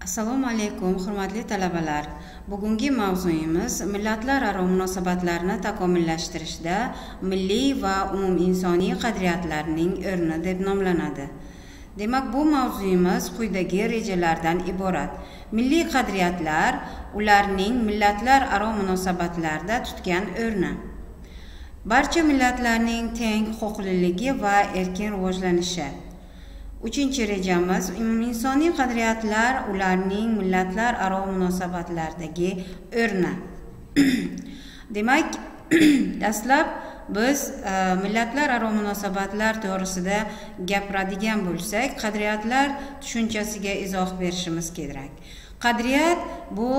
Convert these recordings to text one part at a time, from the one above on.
Assalomu alaykum, hurmatli talabalar. Bugungi mavzuyimiz millatlararo munosabatlarni takomillashtirishda milliy va umuminsoniy qadriyatlarning o'rni deb nomlanadi. Demak, bu mavzuyimiz quyidagi rejalardan iborat. Milliy qadriyatlar ularning millatlararo munosabatlarda tutgan o'rni. Barcha millatlarning teng huquqliligi va erkin rivojlanishi. 3-rejamiz umuminsoniy qadriyatlar ularning millatlararo munosabatlardagi o'rni. Demak, dastlab biz millatlararo munosabatlar to'g'risida gapiradigan bo'lsak, qadriyatlar tushunchasiga izoh berishimiz kerak. Qadriyat bu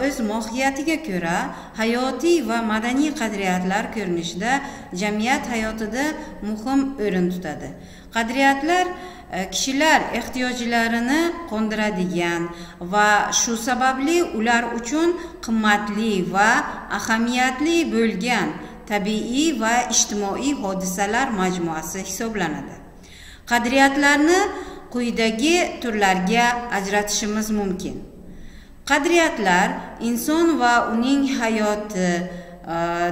o'z mohiyatiga ko'ra hayotiy va madaniy qadriyatlar ko'rinishida jamiyat hayotida muhim o'rin tutadi. Qadriyatlar kishilar ehtiyojlarini qondiradigan va shu sababli ular uchun qimmatli va ahamiyatli bo'lgan tabiiy va ijtimoiy hodisalar majmuasi hisoblanadi. Qadriyatlarni quyidagi turlarga ajratishimiz mumkin. Qadriyatlar inson va uning hayoti,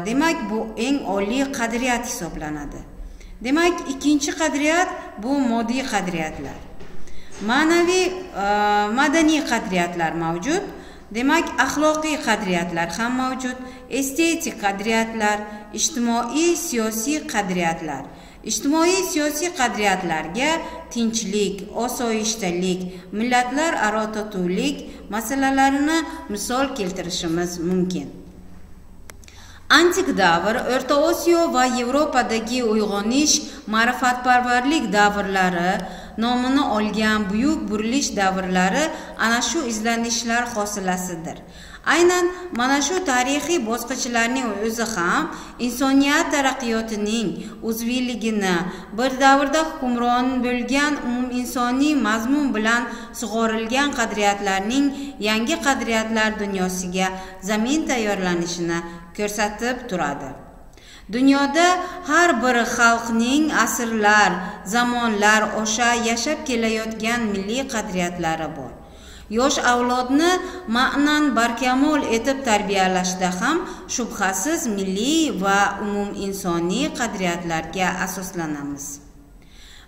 demak bu eng oliy qadriyat hisoblanadi. Demak, ikkinchi qadriyat bu moddiy qadriyatlar. Ma'naviy, madaniy qadriyatlar mavjud. Demak, axloqiy qadriyatlar ham mavjud. Estetik qadriyatlar, ijtimoiy siyosiy qadriyatlar. Ijtimoiy siyosiy qadriyatlarga tinchlik, osoyishtalik, millatlararo totuvlik masalalarini misol keltirishimiz mumkin. Antik davr, O'rta Osiyo va Yevropadagi uyg'onish, ma'rifatparvarlik davrlari nomini olgan buyuk burilish davrlari ana shu izlanishlar hosilasidir. Aynan mana shu tarixiy bosqichlarning o'zi ham insoniyat taraqqiyotining uzviyligini, bir davrda hukmron bo'lgan umuminsoniy mazmun bilan sug'orilgan qadriyatlarning yangi qadriyatlar dunyosiga zamin tayyorlanishini ko'rsatib turadi. Dunyoda har bir xalqning asrlar, zamonlar osha yashab kelayotgan milliy qadriyatlari bor. Yosh avlodni ma'nan barkamol etib tarbiyalashda ham shubhasiz milliy va umuminsoniy qadriyatlarga asoslanamiz.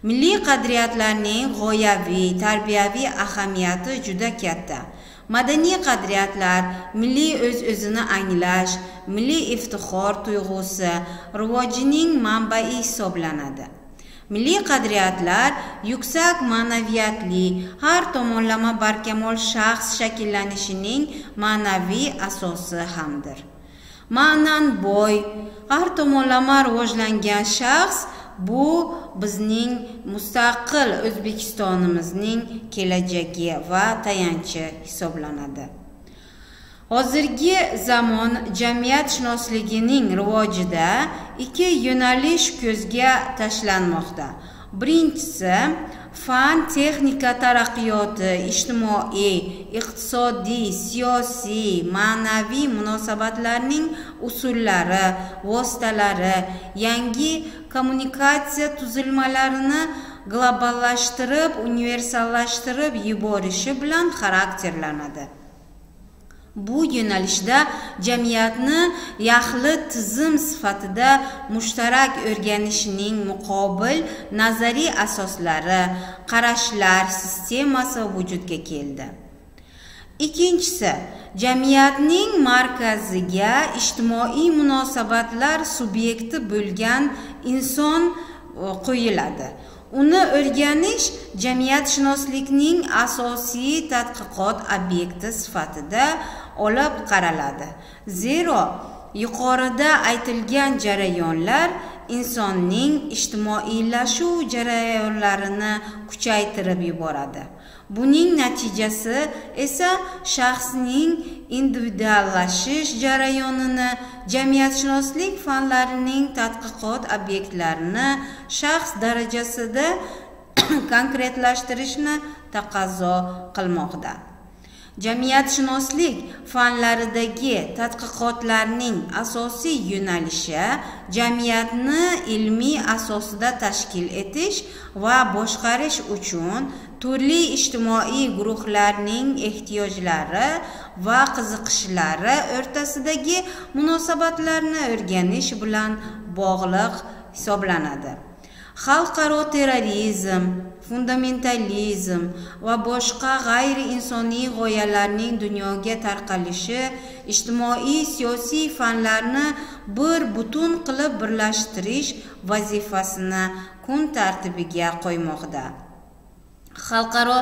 Milliy qadriyatlarning g'oyaviy, tarbiyaviy ahamiyati juda katta. Madaniy qadriyatlar milliy o'z-o'zini anglash, milliy iftixor tuyg'usi rivojining manbai hisoblanadi. Milliy qadriyatlar yuksak ma'naviyatli, har tomonlama barkamol shaxs shakllanishining ma'naviy asosi hamdir. Ma'nan boy, har tomonlama rivojlangan shaxs bu bizning mustaqil O'zbekistonimizning kelajagi va tayanchi hisoblanadi. Hozirgi zamon jamiyatshunosligining rivojida ikki yo'nalish ko'zga tashlanmoqda. Birinchisi, fan texnika taraqqiyoti, ijtimoiy, iqtisodiy, siyosiy, ma'naviy munosabatlarning usullari, vositalari, yangi kommunikatsiya tuzilmalarini globallashtirib, universallashtirib yuborishi bilan xarakterlanadi. Bu yo'nalishda jamiyatni yaxli tizim sifatida mushtarak o'rganishning muqobil nazariy asoslari, qarashlar sistemasi vujudga keldi. Ikkinchisi, jamiyatning markaziga ijtimoiy munosabatlar subyekti bo'lgan inson qo'yiladi. Uni o'rganish jamiyatshunoslikning asosiy tadqiqot obyekti sifatida olib qaraladi. Zero, yuqorida aytilgan jarayonlar insonning ijtimoiylashuv jarayonlarini kuchaytirib yuboradi. Buning natijasi esa shaxsning individuallashish jarayonini, jamiyatshunoslik fanlarining tadqiqot obyektlarini shaxs darajasida konkretlashtirishni taqozo qilmoqda. Jamiyatshunoslik fanlaridagi tadqiqotlarning asosiy yo'nalishi jamiyatni ilmiy asosida tashkil etish va boshqarish uchun turli ijtimoiy guruhlarning ehtiyojlari va qiziqishlari o'rtasidagi munosabatlarni o'rganish bilan bog'liq hisoblanadi. Xalqaro terrorizm, fundamentalizm va boshqa g'ayri-insoniy g'oyalarning dunyoga tarqalishi ijtimoiy-siyosiy fanlarni bir butun qilib birlashtirish vazifasini kun tartibiga qo'ymoqda. Xalqaro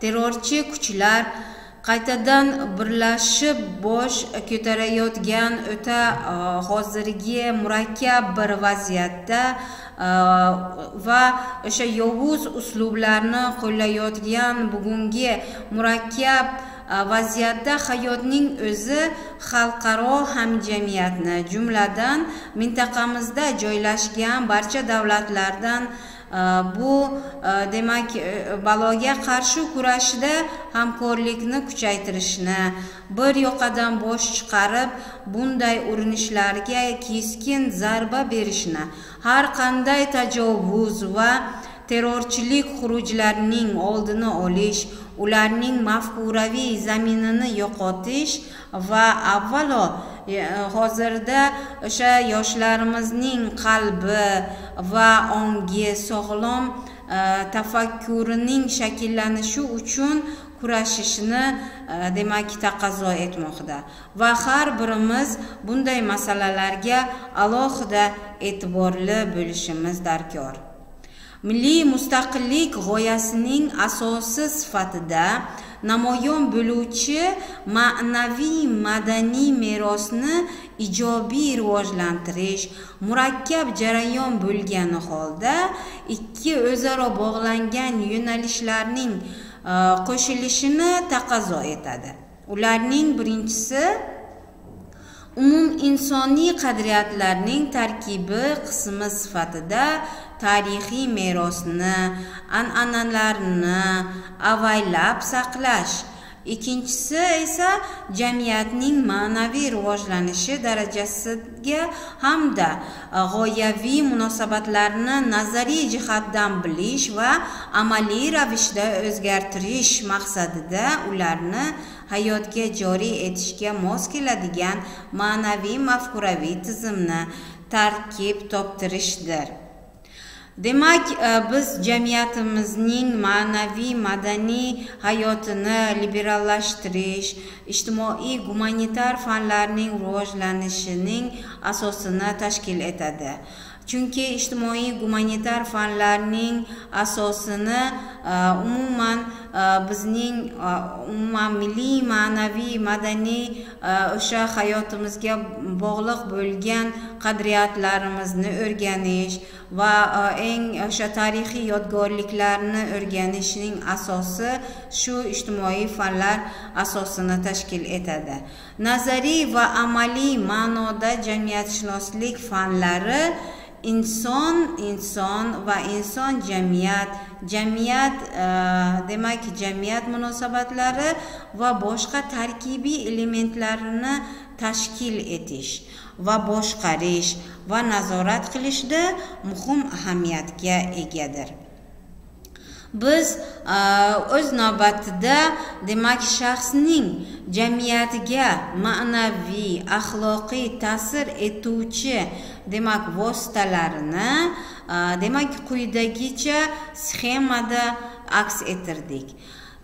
terrorchi kuchlar qaytadan birlashib bosh ko'tarayotgan o'ta hozirgi murakkab bir vaziyatda va o'sha yovuz uslublarni qo'llayotgan bugungi murakkab vaziyatda hayotning o'zi xalqaro hamjamiyatni, jumladan mintaqamizda joylashgan barcha davlatlardan bu demak baloga qarshi kurashda hamkorlikni kuchaytirishni, bir yoqadan bosh chiqarib bunday urinishlarga keskin zarba berishni, har qanday tajovuz va terrorchilik xurujlarining oldini olish, ularning mafkuraviy zaminini yo'qotish va avvalo hozirda o'sha yoshlarimizning qalbi va ongi sog'lom tafakkurining shakllanishi uchun kurashishni demak taqozo etmoqda va har birimiz bunday masalalarga alohida e'tiborli bo'lishimiz darkor. Milliy mustaqillik g'oyasining asosi sifatida namoyon bo'luvchi ma'naviy madaniy merosni ijobiy rivojlantirish murakkab jarayon bo'lgani holda ikki o'zaro bog'langan yo'nalishlarning qo'shilishini taqozo etadi. Ularning birinchisi umum insoniy qadriyatlarning tarkibi qismi sifatida tarixiy merosni, an'analarni avaylab saqlash. Ikkinchisi esa jamiyatning ma'naviy rivojlanishi darajasiga hamda g'oyaviy munosabatlarni nazariy jihatdan bilish va amaliy ravishda o'zgartirish maqsadida ularni hayotga joriy etishga mos keladigan ma'naviy mafkuraviy tizimni tarkib toptirishdir. Demak, biz jamiyatimizning ma'naviy madaniy hayotini liberallashtirish, ijtimoiy gumanitar fanlarning rivojlanishining asosini tashkil etadi. Chunki ijtimoiy gumanitar fanlarning asosini umuman bizning milliy ma'naviy madaniy o'sha hayotimizga bog'liq bo'lgan qadriyatlarimizni o'rganish va eng o'sha tarixiy yodgorliklarni o'rganishning asosi shu ijtimoiy fanlar asosini tashkil etadi. Nazariy va amaliy ma'noda jamiyatshunoslik fanlari inson va inson jamiyat demak jamiyat munosabatlari va boshqa tarkibiy elementlarini tashkil etish va boshqarish va nazorat qilishda muhim ahamiyatga egadir. Biz o'z navbatida demak shaxsning jamiyatga ma'naviy, axloqiy ta'sir etuvchi demak vositalarini demak quyidagicha sxemada aks ettirdik.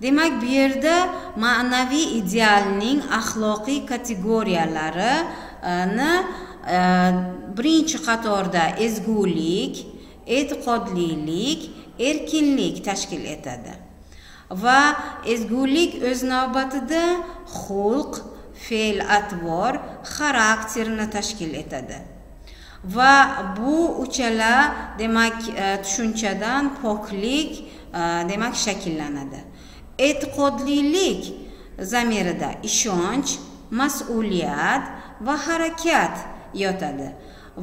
Demak, bu yerda ma'naviy idealning axloqiy kategoriyalarini birinchi qatorda ezgulik, e'tiqodlilik, erkinlik tashkil etadi. Va ezgulik o'z navbatida xulq, fe'l-atvor, xarakterni tashkil etadi. Va bu uchala demak tushunchadan poklik demak shakllanadi. E'tiqodlilik zamirida ishonch, mas'uliyat va harakat yotadi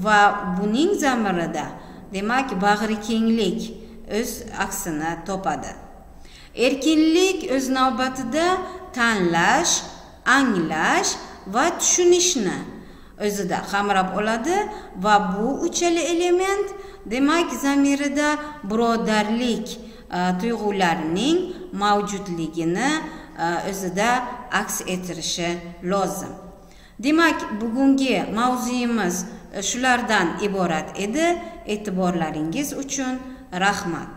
va buning zamirida demak bag'rikenglik o'z aksini topadi. Erkinlik o'z navbatida tanlash, anglash va tushunishni o'zida qamrab oladi va bu uchala element demak zamirida birodarlik tuyg'ularining mavjudligini o'zida aks ettirishi lozim. Demak, bugungi mavzuyimiz shulardan iborat edi. E'tiborlaringiz uchun rahmat.